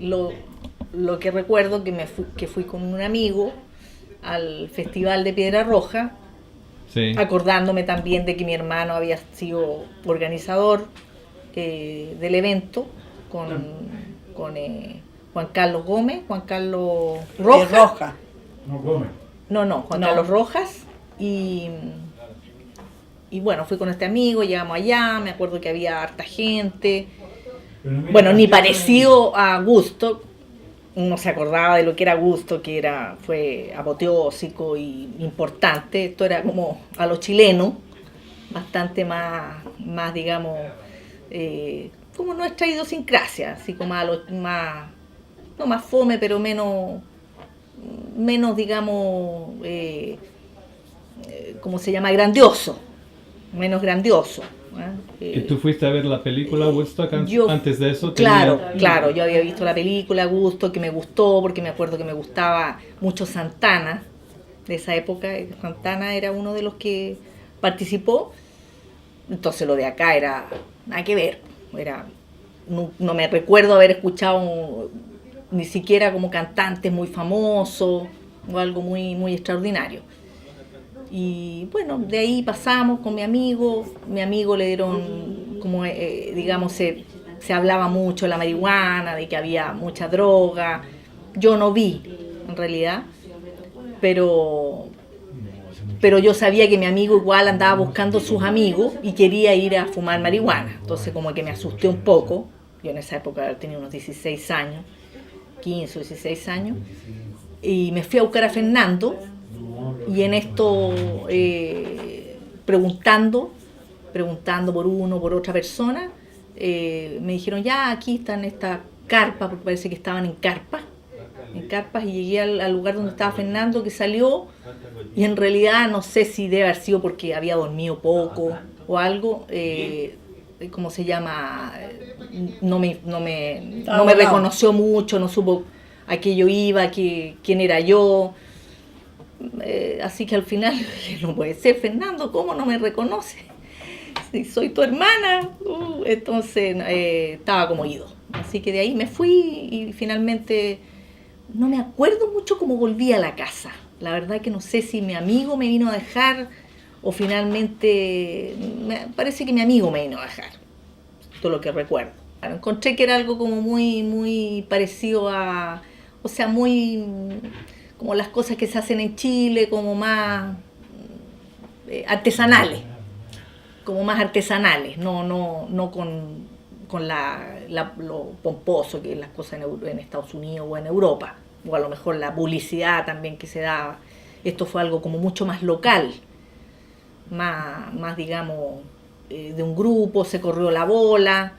Lo, lo que recuerdo que fui con un amigo al Festival de Piedra Roja, Sí. acordándome también de que mi hermano había sido organizador del evento con, con Juan Carlos Gómez, Juan Carlos Rojas, Roja. No Gómez. no, Juan No. Carlos Rojas, y bueno, fui con este amigo, llegamos allá, me acuerdo que había harta gente, bueno, ni parecido a Gusto, uno se acordaba de lo que era Gusto, fue apoteósico y importante. Esto era como a lo chileno, bastante más digamos, como nuestra idiosincrasia, así como no más fome, pero menos digamos, ¿cómo se llama? Grandioso, menos grandioso. ¿Y tú fuiste a ver la película Woodstock antes de eso? Claro, yo había visto la película Gusto, que me gustó, porque me acuerdo que me gustaba mucho Santana, de esa época. Santana era uno de los que participó, entonces lo de acá era nada que ver, no me recuerdo haber escuchado ni siquiera como cantantes muy famosos o algo muy extraordinario. Y bueno, de ahí pasamos con mi amigo le dieron, como digamos, se hablaba mucho de la marihuana, de que había mucha droga. Yo no vi, en realidad, pero, pero yo sabía que mi amigo igual andaba buscando sus amigos y quería ir a fumar marihuana. Entonces como que me asusté un poco. Yo en esa época tenía unos 16 años, 15 o 16 años, y me fui a buscar a Fernando. Y en esto, preguntando por uno, por otra persona, me dijeron, ya, aquí están estas carpas, porque parece que estaban en carpas, y llegué al lugar donde estaba Fernando, que salió, y en realidad no sé si debe haber sido porque había dormido poco o algo, ¿cómo se llama? No me reconoció mucho, no supo a qué yo iba, quién era yo. Así que al final, no puede ser, Fernando, ¿cómo no me reconoce? Si soy tu hermana. Entonces estaba como ido. Así que de ahí me fui y finalmente no me acuerdo mucho cómo volví a la casa. La verdad que no sé si mi amigo me vino a dejar o finalmente, me parece que mi amigo me vino a dejar. Todo lo que recuerdo. Encontré que era algo como muy parecido o sea, muy como las cosas que se hacen en Chile, como más artesanales, no con lo pomposo que es las cosas en Estados Unidos o en Europa, o a lo mejor la publicidad también que se daba. Esto fue algo como mucho más local, más digamos, de un grupo, se corrió la bola.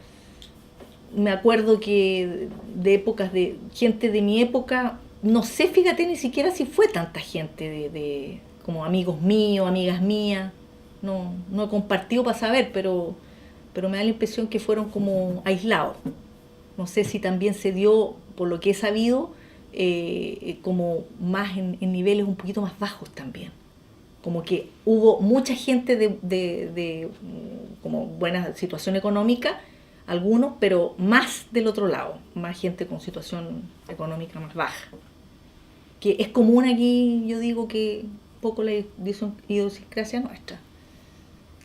Me acuerdo que de épocas de gente de mi época, no sé, fíjate, ni siquiera si fue tanta gente como amigos míos, amigas mías. No he compartido para saber, pero me da la impresión que fueron como aislados. No sé si también se dio, por lo que he sabido, como más en niveles un poquito más bajos también. Como que hubo mucha gente de como buena situación económica, algunos, pero más del otro lado, más gente con situación económica más baja. Que es común aquí, yo digo que poco la idiosincrasia nuestra,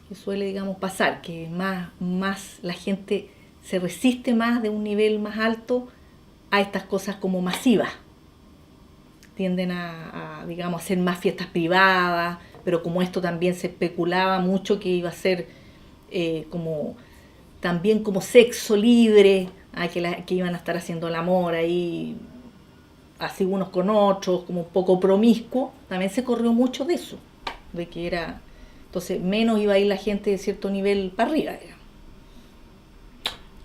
que suele, digamos, pasar, que más la gente se resiste más de un nivel más alto a estas cosas como masivas. Tienden digamos, a hacer más fiestas privadas, pero como esto también se especulaba mucho que iba a ser también como sexo libre, que iban a estar haciendo el amor ahí, así unos con otros, como un poco promiscuo, también se corrió mucho de eso, de que era, entonces menos iba a ir la gente de cierto nivel para arriba, digamos.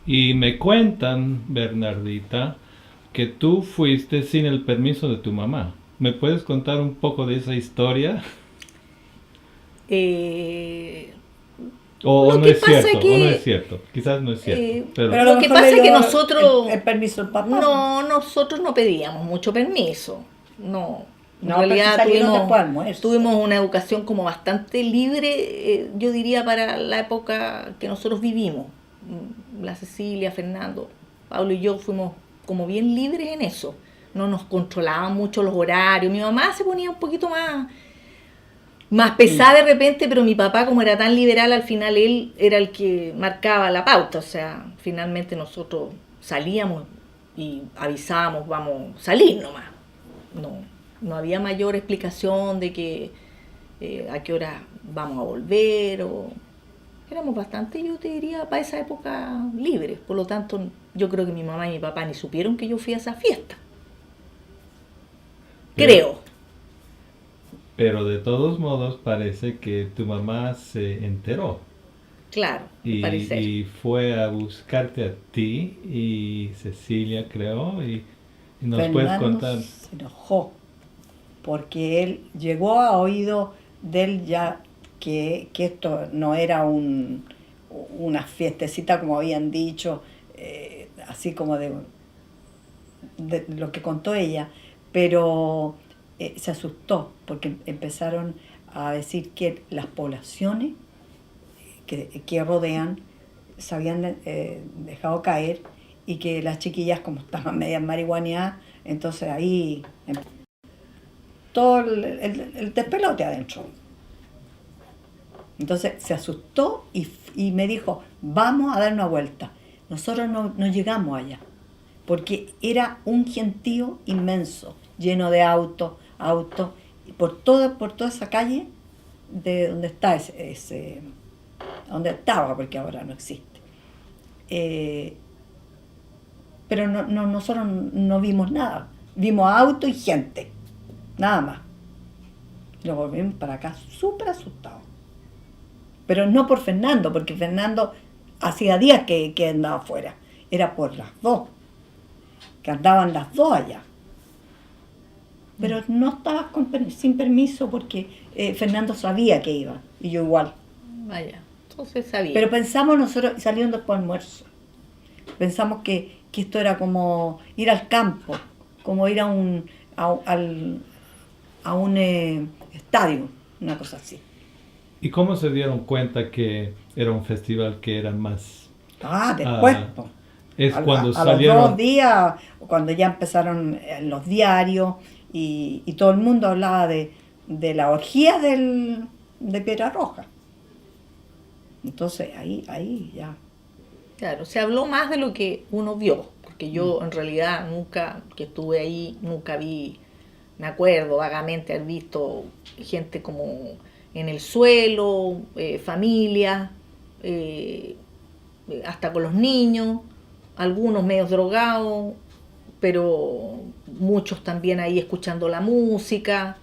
Y me cuentan, Bernardita, que tú fuiste sin el permiso de tu mamá. ¿Me puedes contar un poco de esa historia? O Lo no que es pasa cierto, que o no es cierto. Quizás no es cierto. Pero lo que pasa es que nosotros el permiso del papá. nosotros no pedíamos mucho permiso. No, en No, realidad pero si salieron después del almuerzo. tuvimos una educación como bastante libre, yo diría, para la época que nosotros vivimos. La Cecilia, Fernando, Pablo y yo fuimos como bien libres en eso. No nos controlaban mucho los horarios. Mi mamá se ponía un poquito más pesada de repente, pero mi papá, como era tan liberal, al final él era el que marcaba la pauta. O sea, finalmente nosotros salíamos y avisábamos, vamos a salir nomás. No había mayor explicación de que a qué hora vamos a volver. Éramos bastante, yo te diría, para esa época libres. Por lo tanto, yo creo que mi mamá y mi papá ni supieron que yo fui a esa fiesta. Creo. Pero de todos modos parece que tu mamá se enteró Claro, al parecer. y fue a buscarte a ti y Cecilia, creo, y nos puedes Fernando contar. se enojó porque él llegó a oído de él ya que esto no era una fiestecita como habían dicho, así como de lo que contó ella, pero se asustó porque empezaron a decir que las poblaciones que rodean se habían dejado caer y que las chiquillas, como estaban medias marihuaneadas, entonces ahí todo el despelote adentro. Entonces se asustó y me dijo, vamos a dar una vuelta. Nosotros no llegamos allá, porque era un gentío inmenso, lleno de autos, por toda esa calle de donde está donde estaba, porque ahora no existe. Pero nosotros no vimos nada, vimos auto y gente, nada más. Lo volvimos para acá súper asustados. Pero no por Fernando, porque Fernando hacía días que andaba afuera, era por las dos, que andaban las dos allá. Pero no estaba sin permiso porque Fernando sabía que iba, y yo igual. Vaya, entonces sabía. Pero pensamos nosotros, saliendo después del almuerzo, pensamos que esto era como ir al campo, como ir a un estadio, una cosa así. ¿Y cómo se dieron cuenta que era un festival que era más... Después, es cuando a salieron... los 2 días, cuando ya empezaron los diarios y todo el mundo hablaba de la orgía de Piedra Roja. Entonces ahí ya. Claro, se habló más de lo que uno vio, porque yo en realidad nunca, que estuve ahí, nunca vi, me acuerdo vagamente haber visto gente como en el suelo, familia, hasta con los niños, algunos medios drogados, pero muchos también ahí escuchando la música,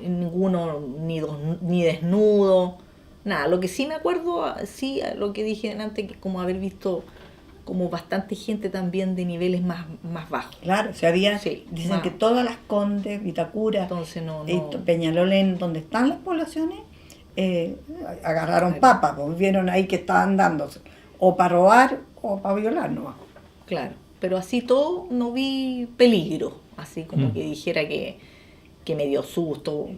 ninguno ni desnudo, nada. Lo que sí me acuerdo, sí, lo que dije antes, que como haber visto como bastante gente también de niveles más bajos. Claro, sí, dicen más, que todas las Condes, Vitacura, entonces Peñalolén, donde están las poblaciones, agarraron papas, pues, vieron ahí que estaban dándose, o para robar o para violar nomás. Claro, pero así todo no vi peligro, así como que dijera que me dio susto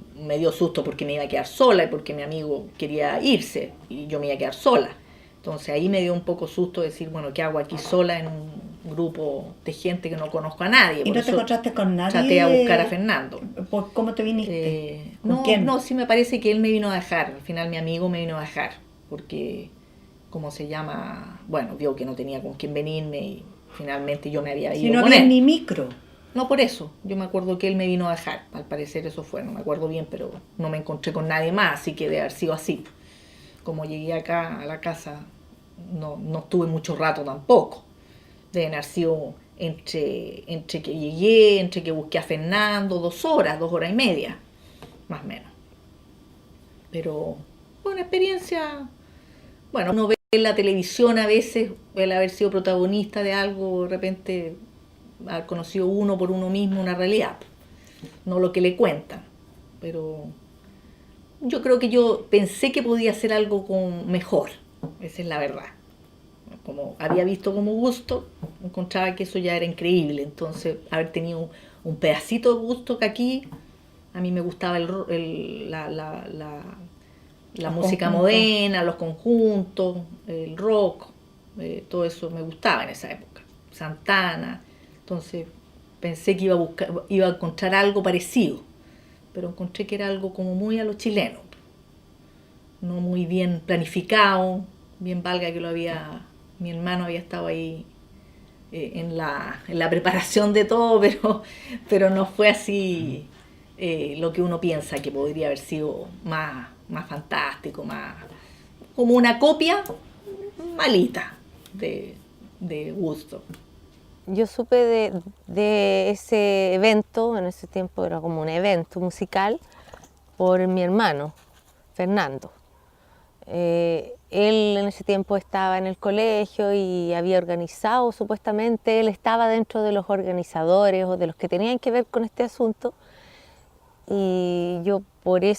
porque me iba a quedar sola y porque mi amigo quería irse y yo me iba a quedar sola. Entonces ahí me dio un poco susto decir, bueno, ¿qué hago aquí sola en un grupo de gente que no conozco a nadie? ¿Y no te encontraste con nadie? Traté a buscar a Fernando. ¿Cómo te viniste? ¿Con quién? No, sí me parece que él me vino a dejar. Al final mi amigo me vino a dejar porque, ¿cómo se llama? Bueno, vio que no tenía con quién venirme y finalmente yo me había ido si no con había él. ni micro. No, por eso. Yo me acuerdo que él me vino a dejar. Al parecer eso fue, no me acuerdo bien, pero no me encontré con nadie más, así que debe haber sido así. Como llegué acá a la casa, no estuve mucho rato tampoco. Deben haber sido entre que llegué, entre que busqué a Fernando, 2 horas y media, más o menos. Pero fue una experiencia. Bueno, uno ve en la televisión a veces el haber sido protagonista de algo, de repente haber conocido uno por uno mismo una realidad, no lo que le cuentan. Pero yo creo que yo pensé que podía hacer algo mejor, esa es la verdad. Como había visto como gusto, encontraba que eso ya era increíble. Entonces, haber tenido un pedacito de gusto que aquí, a mí me gustaba la música moderna, los conjuntos, el rock, todo eso me gustaba en esa época. Santana, Entonces pensé que iba a encontrar algo parecido, pero encontré que era algo como muy a lo chileno, no muy bien planificado, bien valga que mi hermano había estado ahí en la preparación de todo, pero no fue así lo que uno piensa que podría haber sido más fantástico, más como una copia malita de Woodstock. Yo supe de ese evento, en ese tiempo era como un evento musical, por mi hermano, Fernando. Él en ese tiempo estaba en el colegio y había organizado, supuestamente él estaba dentro de los organizadores o de los que tenían que ver con este asunto, y yo por él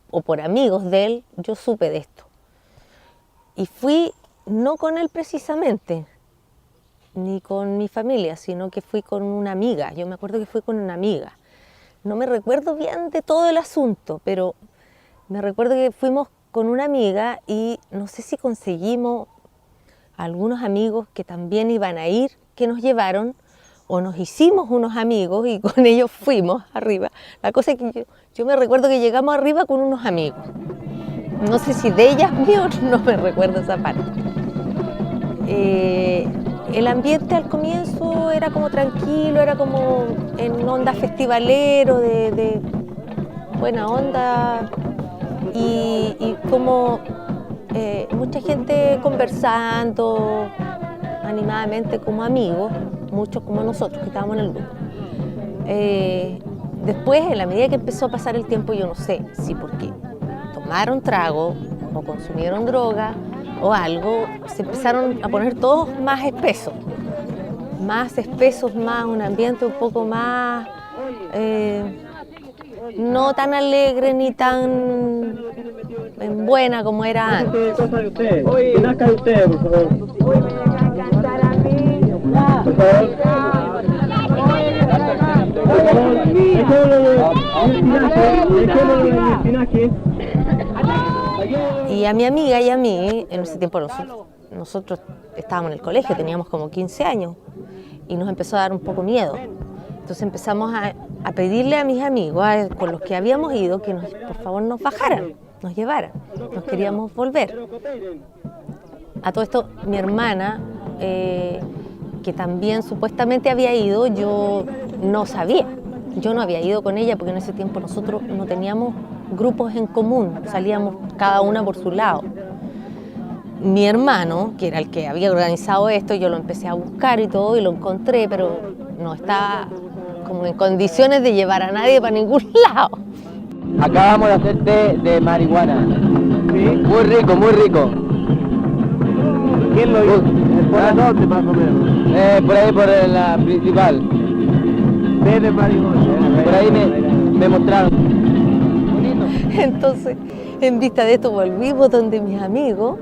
o por amigos de él, yo supe de esto. Y fui no con él precisamente, ni con mi familia, sino que fui con una amiga. Yo me acuerdo que fui con una amiga. No me recuerdo bien de todo el asunto, pero me recuerdo que fuimos con una amiga y no sé si conseguimos algunos amigos que también iban a ir, que nos llevaron, o nos hicimos unos amigos y con ellos fuimos arriba. La cosa es que yo me recuerdo que llegamos arriba con unos amigos. No sé si de ellas míos, no me recuerdo esa parte. El ambiente al comienzo era como tranquilo, era como en onda festivalero, de buena onda, y como mucha gente conversando animadamente como amigos, muchos como nosotros que estábamos en el grupo. Después, en la medida que empezó a pasar el tiempo, yo no sé si porque tomaron trago o consumieron droga o algo, se empezaron a poner todos más espesos, más un ambiente un poco más, no tan alegre ni tan buena como era antes. Oye, nazca de usted, por favor. Por favor. Y a mi amiga y a mí, en ese tiempo nosotros estábamos en el colegio, teníamos como 15 años, y nos empezó a dar un poco miedo. Entonces empezamos a pedirle a mis amigos, con los que habíamos ido, que por favor nos bajaran, nos llevaran, nos queríamos volver. A todo esto, mi hermana, que también supuestamente había ido, yo no sabía. Yo no había ido con ella porque en ese tiempo nosotros no teníamos grupos en común, salíamos cada una por su lado. Mi hermano, que era el que había organizado esto, yo lo empecé a buscar y todo y lo encontré, pero no estaba como en condiciones de llevar a nadie para ningún lado. Acabamos de hacer té de marihuana. ¿Sí? Muy rico, muy rico. ¿Quién lo hizo? ¿Por dónde más o menos? Por ahí, por la principal. Té de marihuana. Por ahí me mostraron. Entonces, en vista de esto, volvimos donde mis amigos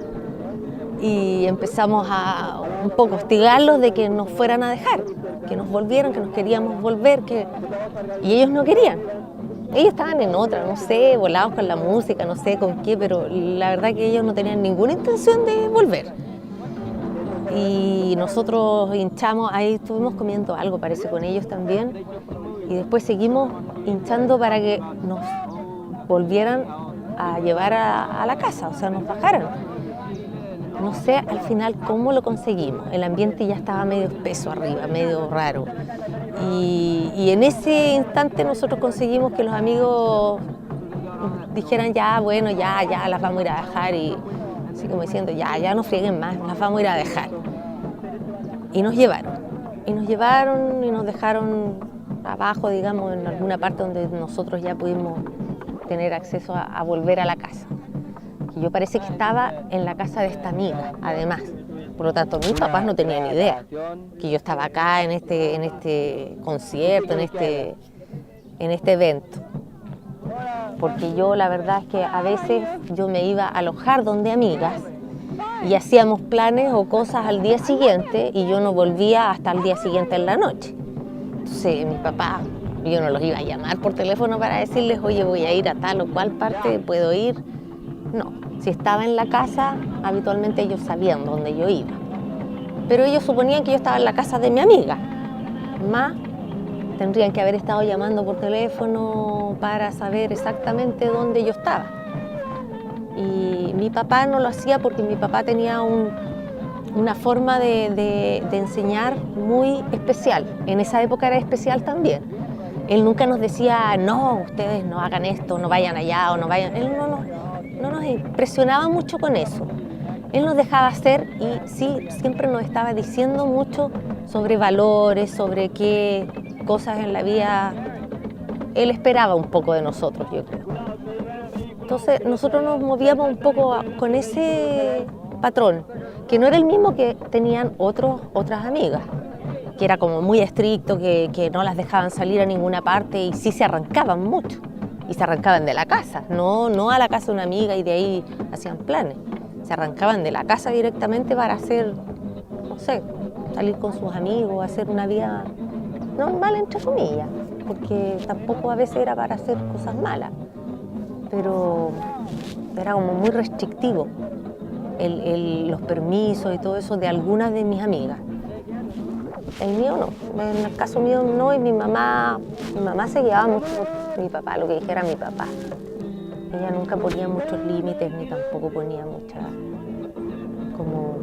y empezamos a un poco hostigarlos de que nos fueran a dejar, que nos volvieran, que nos queríamos volver, y ellos no querían. Ellos estaban en otra, no sé, volados con la música, no sé con qué, pero la verdad que ellos no tenían ninguna intención de volver. Y nosotros hinchamos, ahí estuvimos comiendo algo, parece, con ellos también, y después seguimos hinchando para que nos volvieran a llevar a la casa, o sea, nos bajaran. No sé al final cómo lo conseguimos, el ambiente ya estaba medio espeso arriba, medio raro. Y en ese instante nosotros conseguimos que los amigos dijeran ya, bueno, ya las vamos a ir a dejar, y así como diciendo, ya no frieguen más, las vamos a ir a dejar. Y nos llevaron y nos dejaron abajo, digamos, en alguna parte donde nosotros ya pudimos tener acceso a volver a la casa. Y yo parece que estaba en la casa de esta amiga, además. Por lo tanto, mis papás no tenían ni idea que yo estaba acá en este concierto, en este evento. Porque yo, la verdad es que a veces yo me iba a alojar donde amigas y hacíamos planes o cosas al día siguiente y yo no volvía hasta el día siguiente en la noche. Entonces, mis papás, yo no los iba a llamar por teléfono para decirles, oye, voy a ir a tal o cual parte, ¿puedo ir? No, si estaba en la casa, habitualmente ellos sabían dónde yo iba. pero ellos suponían que yo estaba en la casa de mi amiga. Más tendrían que haber estado llamando por teléfono para saber exactamente dónde yo estaba. Y mi papá no lo hacía porque mi papá tenía una forma de enseñar muy especial. En esa época era especial también. Él nunca nos decía, no, ustedes no hagan esto, no vayan allá o no vayan. Él no nos impresionaba mucho con eso. Él nos dejaba hacer y sí, siempre nos estaba diciendo mucho sobre valores, sobre qué cosas en la vida él esperaba un poco de nosotros, yo creo. Entonces nosotros nos movíamos un poco con ese patrón, que no era el mismo que tenían otras amigas, que era como muy estricto, que no las dejaban salir a ninguna parte y sí se arrancaban mucho. Y se arrancaban de la casa, no a la casa de una amiga y de ahí hacían planes. Se arrancaban de la casa directamente para hacer, no sé, salir con sus amigos, hacer una vida normal entre comillas, porque tampoco a veces era para hacer cosas malas, pero era como muy restrictivo los permisos y todo eso de algunas de mis amigas. El mío no, en el caso mío no, y mi mamá se guiaba mucho por mi papá, lo que dijera mi papá. Ella nunca ponía muchos límites ni tampoco ponía muchas como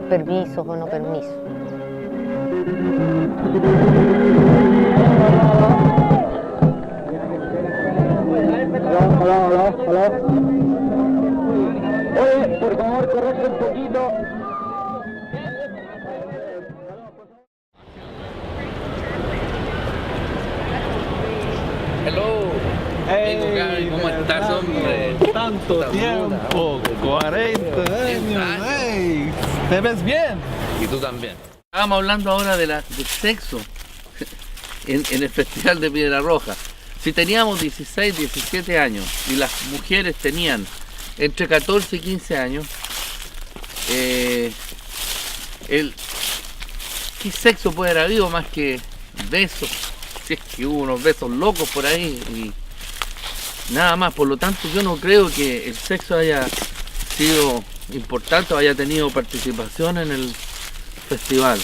permisos o no permisos. Hola. Oye, por favor, correcte un poquito. Hello. Hey, ¿Cómo estás, hombre? Tanto tiempo, 40 años, hey, ¿te ves bien? Y tú también. Estábamos hablando ahora del sexo en el Festival de Piedra Roja. Si teníamos 16, 17 años y las mujeres tenían entre 14 y 15 años, ¿qué sexo puede haber habido más que besos? Si es que hubo unos besos locos por ahí y nada más. Por lo tanto, yo no creo que el sexo haya sido importante o haya tenido participación en el festival.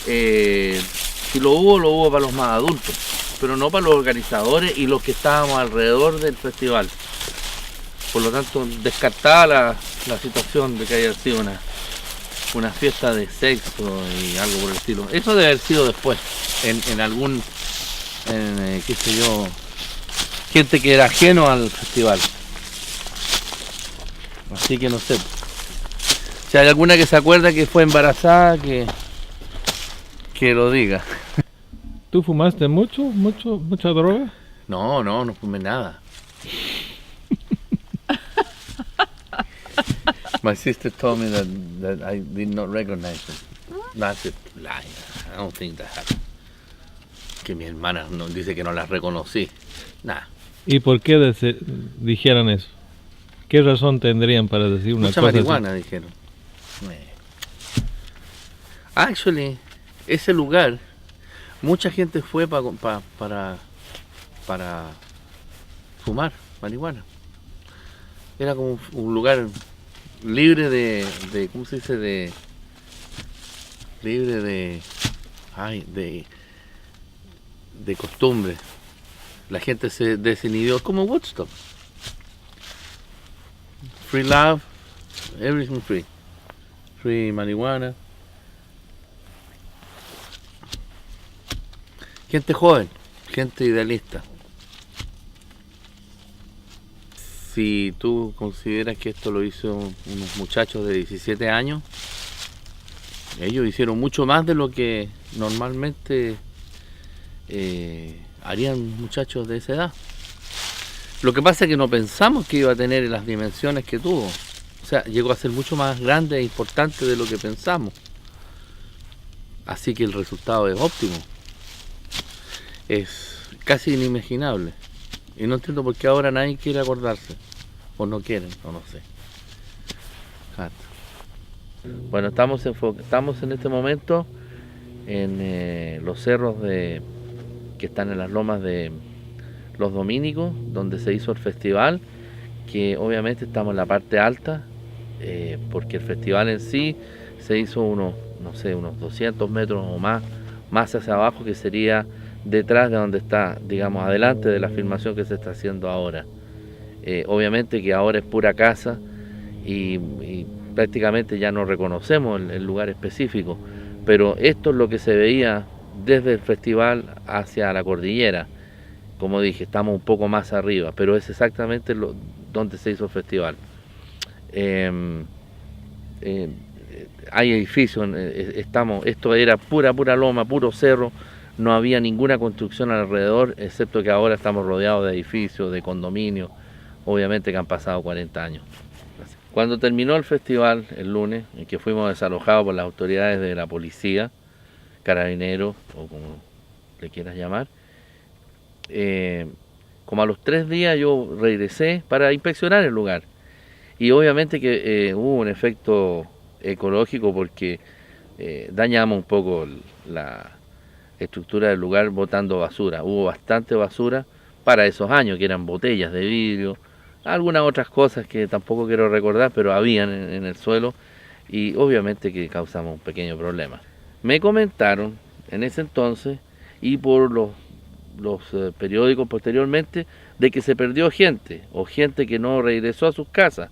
Si lo hubo para los más adultos, pero no para los organizadores y los que estábamos alrededor del festival. Por lo tanto, descartada la situación de que haya sido una fiesta de sexo y algo por el estilo. Eso debe haber sido después, en algún, qué sé yo, gente que era ajeno al festival. Así que no sé. Si hay alguna que se acuerda que fue embarazada, que lo diga. ¿Tú fumaste mucha droga? No fumé nada. My sister told me that I did not recognize him. That's a lie. I don't think that happened. Que mi hermana dice que no las reconocí. Nada. ¿Y por qué dijeran eso? ¿Qué razón tendrían para decir una Mucha cosa marihuana, así? dijeron. Actually, ese lugar, mucha gente fue para fumar marihuana. Era como un lugar libre de ¿cómo se dice? Libre de costumbre. La gente se desinhibió, como Woodstock. Free love, everything free. Free marihuana. Gente joven, gente idealista. Si tú consideras que esto lo hizo unos muchachos de 17 años, ellos hicieron mucho más de lo que normalmente harían muchachos de esa edad. Lo que pasa es que no pensamos que iba a tener las dimensiones que tuvo. O sea, llegó a ser mucho más grande e importante de lo que pensamos. Así que el resultado es óptimo. Es casi inimaginable. Y no entiendo por qué ahora nadie quiere acordarse. O no quieren, o no sé. Bueno, estamos en este momento en los cerros que están en las lomas de los Dominicos, donde se hizo el festival, que obviamente estamos en la parte alta, porque el festival en sí se hizo unos, no sé, unos 200 metros o más hacia abajo, que sería detrás de donde está, digamos, adelante de la filmación que se está haciendo ahora. Obviamente que ahora es pura casa y prácticamente ya no reconocemos el lugar específico, pero esto es lo que se veía desde el festival hacia la cordillera. Como dije, estamos un poco más arriba, pero es exactamente donde se hizo el festival. Hay edificios, esto era pura loma, puro cerro, no había ninguna construcción alrededor, excepto que ahora estamos rodeados de edificios, de condominios, obviamente que han pasado 40 años. Cuando terminó el festival el lunes, en que fuimos desalojados por las autoridades de la policía, carabineros o como le quieras llamar, como a los 3 días yo regresé para inspeccionar el lugar. Y obviamente que hubo un efecto ecológico porque dañamos un poco la estructura del lugar botando basura. Hubo bastante basura para esos años, que eran botellas de vidrio, algunas otras cosas que tampoco quiero recordar, pero habían en el suelo, y obviamente que causamos un pequeño problema. Me comentaron en ese entonces, y por los periódicos posteriormente, de que se perdió gente, o gente que no regresó a sus casas.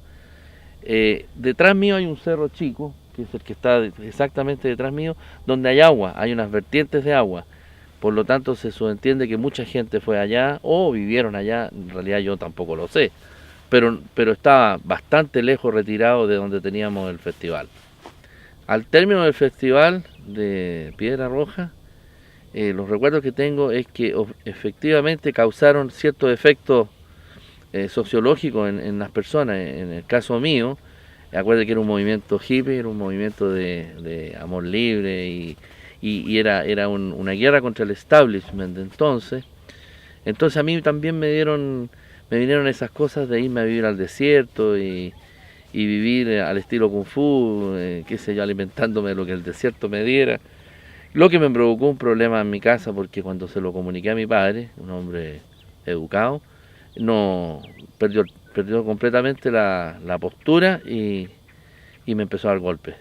Detrás mío hay un cerro chico, que es el que está exactamente detrás mío, donde hay agua, hay unas vertientes de agua. Por lo tanto se subentiende que mucha gente fue allá o vivieron allá, en realidad yo tampoco lo sé, pero estaba bastante lejos, retirado de donde teníamos el festival. Al término del festival de Piedra Roja, los recuerdos que tengo es que efectivamente causaron ciertos efectos sociológicos en las personas. En el caso mío, acuérdate que era un movimiento hippie, era un movimiento de amor libre y era una guerra contra el establishment de entonces. Entonces a mí también me vinieron esas cosas de irme a vivir al desierto y vivir al estilo Kung Fu, qué sé yo, alimentándome de lo que el desierto me diera. Lo que me provocó un problema en mi casa, porque cuando se lo comuniqué a mi padre, un hombre educado, no perdió completamente la postura y me empezó a dar golpes.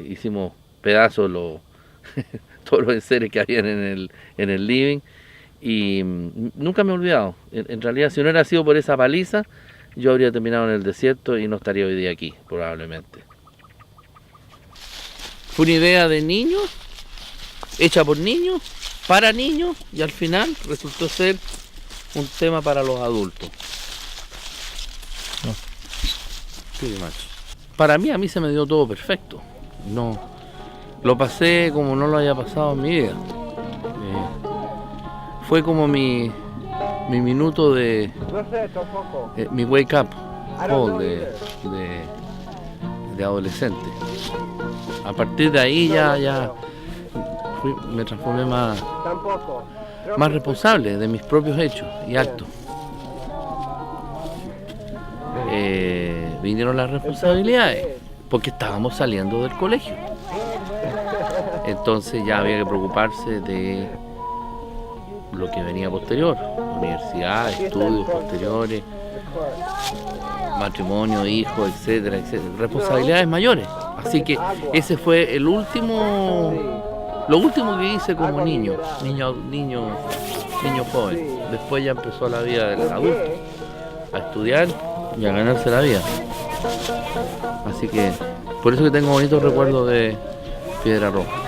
Hicimos pedazos todos los enseres que habían en el living, y nunca me he olvidado. En realidad, si no hubiera sido por esa paliza, yo habría terminado en el desierto y no estaría hoy día aquí, probablemente. Fue una idea de niños, hecha por niños, para niños, y al final resultó ser un tema para los adultos. Sí, macho. Para mí, a mí se me dio todo perfecto. No, lo pasé como no lo había pasado en mi vida. Fue como mi minuto de mi wake up call de adolescente. A partir de ahí ya me transformé más responsable de mis propios hechos y actos. Vinieron las responsabilidades porque estábamos saliendo del colegio. Entonces ya había que preocuparse de lo que venía posterior, universidad, estudios posteriores, matrimonio, hijos, etcétera, etcétera, responsabilidades mayores. Así que ese fue lo último que hice como niño joven. Después ya empezó la vida del adulto, a estudiar y a ganarse la vida. Así que por eso que tengo bonitos recuerdos de Piedra Roja.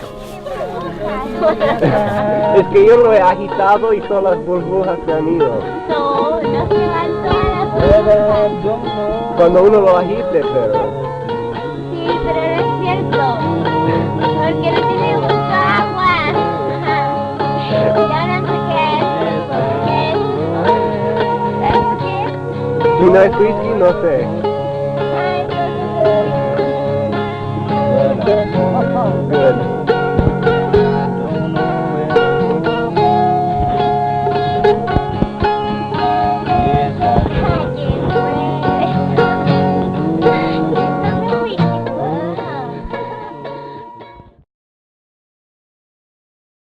Es que yo lo he agitado y todas las burbujas se han ido. No se van todas las burbujas. Cuando uno lo agite, pero... Sí, pero no es cierto. Porque no tiene mucha agua. Ya no sé qué es. Si no es whisky, no sé. Ay, no sé. Good.